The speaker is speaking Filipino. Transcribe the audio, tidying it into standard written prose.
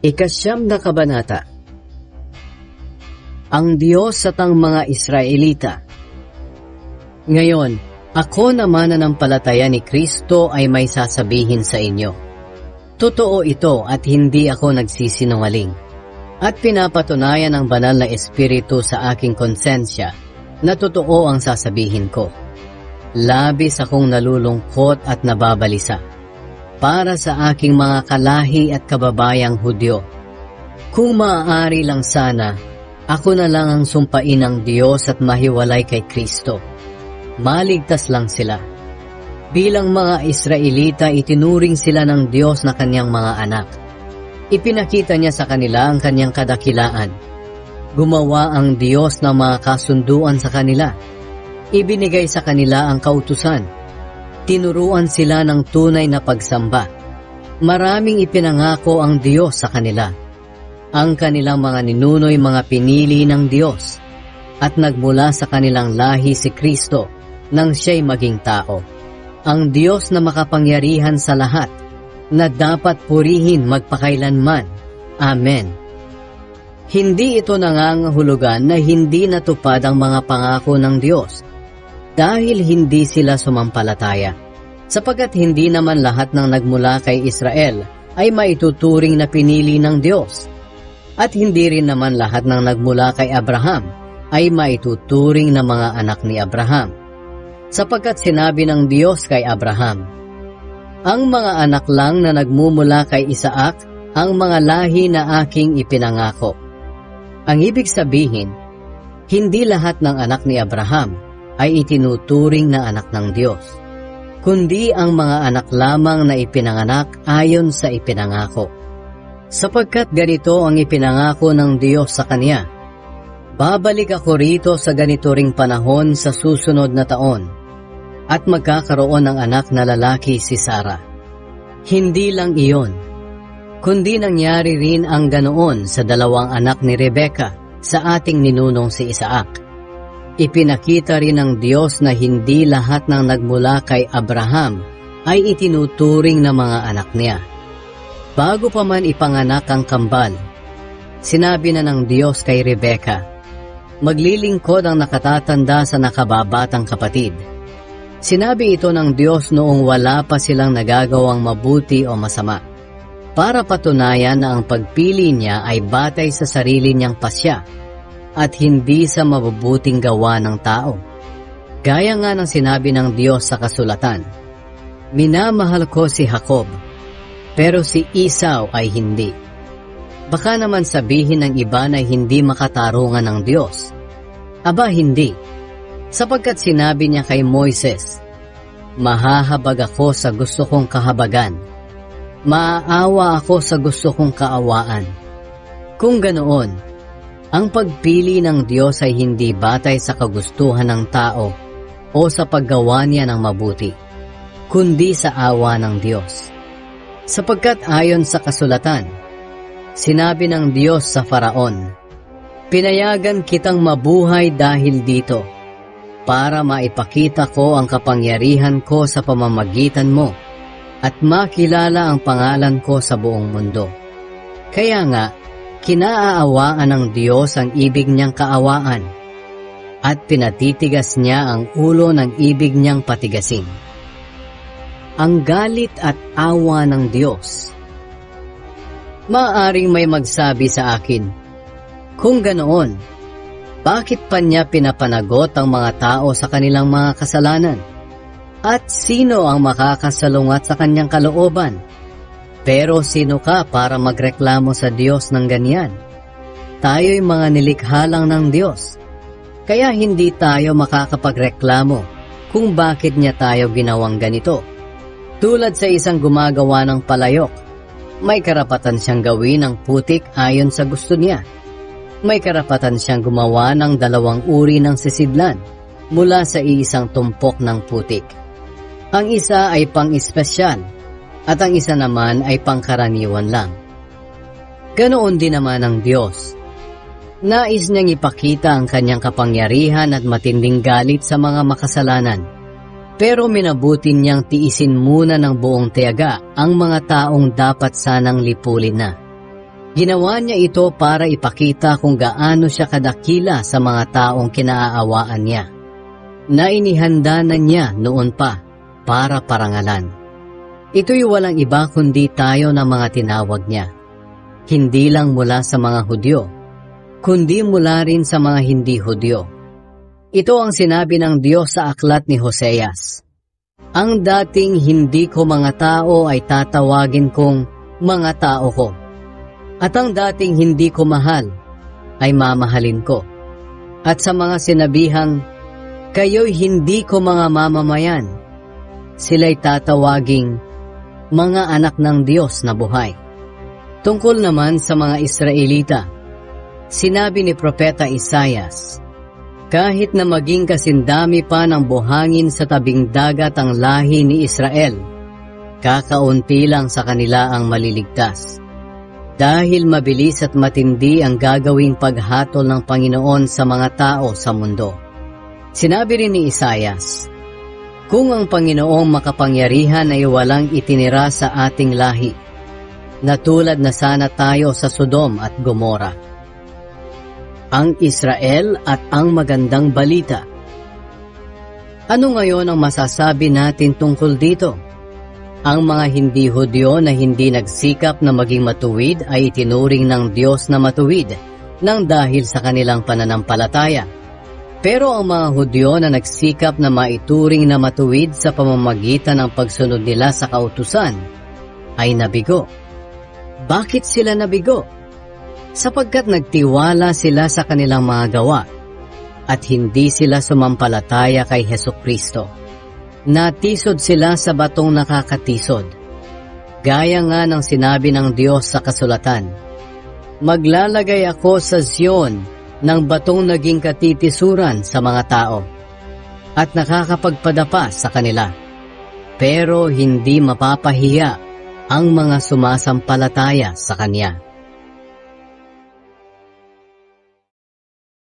Ikasyam na kabanata. Ang Diyos at ang mga Israelita. Ngayon, ako na mananampalataya ni Kristo ay may sasabihin sa inyo. Totoo ito at hindi ako nagsisinungaling. At pinapatunayan ng banal na Espiritu sa aking konsensya na totoo ang sasabihin ko. Labis akong nalulungkot at nababalisa para sa aking mga kalahi at kababayang Hudyo. Kung maaari lang sana, ako na lang ang sumpain ng Diyos at mahiwalay kay Kristo. Maligtas lang sila. Bilang mga Israelita, itinuring sila ng Diyos na kanyang mga anak. Ipinakita niya sa kanila ang kanyang kadakilaan. Gumawa ang Diyos ng mga kasunduan sa kanila. Ibinigay sa kanila ang kautusan. Tinuruan sila ng tunay na pagsamba. Maraming ipinangako ang Diyos sa kanila. Ang kanilang mga ninuno'y mga pinili ng Diyos at nagmula sa kanilang lahi si Kristo nang siya'y maging tao. Ang Diyos na makapangyarihan sa lahat na dapat purihin magpakailanman. Amen. Hindi ito nangangahulugan na hindi natupad ang mga pangako ng Diyos dahil hindi sila sumampalataya, sapagkat hindi naman lahat ng nagmula kay Israel ay maituturing na pinili ng Diyos, at hindi rin naman lahat ng nagmula kay Abraham ay maituturing na mga anak ni Abraham, sapagkat sinabi ng Diyos kay Abraham, ang mga anak lang na nagmumula kay Isaac ang mga lahi na aking ipinangako. Ang ibig sabihin, hindi lahat ng anak ni Abraham ay itinuturing na anak ng Diyos, kundi ang mga anak lamang na ipinanganak ayon sa ipinangako. Sapagkat ganito ang ipinangako ng Diyos sa kanya, babalik ako rito sa ganito ring panahon sa susunod na taon, at magkakaroon ng anak na lalaki si Sarah. Hindi lang iyon, kundi nangyari rin ang ganoon sa dalawang anak ni Rebecca sa ating ninunong si Isaac. Ipinakita rin ng Diyos na hindi lahat ng nagmula kay Abraham ay itinuturing na mga anak niya. Bago pa man ipanganak ang kambal, sinabi na ng Diyos kay Rebecca, maglilingkod ang nakatatanda sa nakababatang kapatid. Sinabi ito ng Diyos noong wala pa silang nagagawang mabuti o masama, para patunayan na ang pagpili niya ay batay sa sarili niyang pasya at hindi sa mabubuting gawa ng tao. Gaya nga ng sinabi ng Diyos sa kasulatan, minamahal ko si Jacob, pero si Esau ay hindi. Baka naman sabihin ng iba na hindi makatarungan ng Diyos. Aba hindi, sapagkat sinabi niya kay Moises, mahahabag ako sa gusto kong kahabagan, maaawa ako sa gusto kong kaawaan. Kung ganoon, ang pagpili ng Diyos ay hindi batay sa kagustuhan ng tao o sa paggawa niya ng mabuti, kundi sa awa ng Diyos. Sapagkat ayon sa kasulatan, sinabi ng Diyos sa Faraon, pinayagan kitang mabuhay dahil dito, para maipakita ko ang kapangyarihan ko sa pamamagitan mo at makilala ang pangalan ko sa buong mundo. Kaya nga, kinaaawaan ng Diyos ang ibig niyang kaawaan at pinatitigas niya ang ulo ng ibig niyang patigasin. Ang galit at awa ng Diyos. Maaaring may magsabi sa akin, kung ganoon, bakit pa niya pinapanagot ang mga tao sa kanilang mga kasalanan? At sino ang makakasalungat sa kanyang kalooban? Pero sino ka para magreklamo sa Diyos ng ganyan? Tayo'y mga nilikha lang ng Diyos. Kaya hindi tayo makakapagreklamo kung bakit niya tayo ginawang ganito. Tulad sa isang gumagawa ng palayok, may karapatan siyang gawin ng putik ayon sa gusto niya. May karapatan siyang gumawa ng dalawang uri ng sisidlan mula sa iisang tumpok ng putik. Ang isa ay pang-espesyal, at ang isa naman ay pangkaraniwan lang. Ganoon din naman ang Diyos. Nais niyang ipakita ang kanyang kapangyarihan at matinding galit sa mga makasalanan, pero minabuti niyang tiisin muna ng buong tiyaga ang mga taong dapat sanang lipulin na. Ginawa niya ito para ipakita kung gaano siya kadakila sa mga taong kinaaawaan niya, na inihanda na niya noon pa para parangalan. Ito'y walang iba kundi tayo ng mga tinawag niya, hindi lang mula sa mga Hudyo, kundi mula rin sa mga hindi Hudyo. Ito ang sinabi ng Diyos sa aklat ni Hoseas. Ang dating hindi ko mga tao ay tatawagin kong mga tao ko. At ang dating hindi ko mahal ay mamahalin ko. At sa mga sinabihang, kayo'y hindi ko mga mamamayan, sila'y tatawaging mga anak ng Diyos na buhay. Tungkol naman sa mga Israelita, sinabi ni Propeta Isaias, kahit na maging kasindami pa ng buhangin sa tabing dagat ang lahi ni Israel, kakaunti lang sa kanila ang maliligtas. Dahil mabilis at matindi ang gagawing paghatol ng Panginoon sa mga tao sa mundo. Sinabi rin ni Isaias, kung ang Panginoong makapangyarihan ay walang itinira sa ating lahi, na tulad na sana tayo sa Sodom at Gomora. Ang Israel at ang magandang balita. Ano ngayon ang masasabi natin tungkol dito? Ang mga hindi Hudyo na hindi nagsikap na maging matuwid ay itinuring ng Diyos na matuwid nang dahil sa kanilang pananampalataya. Pero ang mga Hudyo na nagsikap na maituring na matuwid sa pamamagitan ng pagsunod nila sa kautusan ay nabigo. Bakit sila nabigo? Sapagkat nagtiwala sila sa kanilang mga gawa at hindi sila sumampalataya kay Hesukristo. Natisod sila sa batong nakakatisod. Gaya nga ng sinabi ng Diyos sa kasulatan, maglalagay ako sa Zion ng batong naging katitisuran sa mga tao at nakakapagpadapa sa kanila. Pero hindi mapapahiya ang mga sumasampalataya sa Kanya.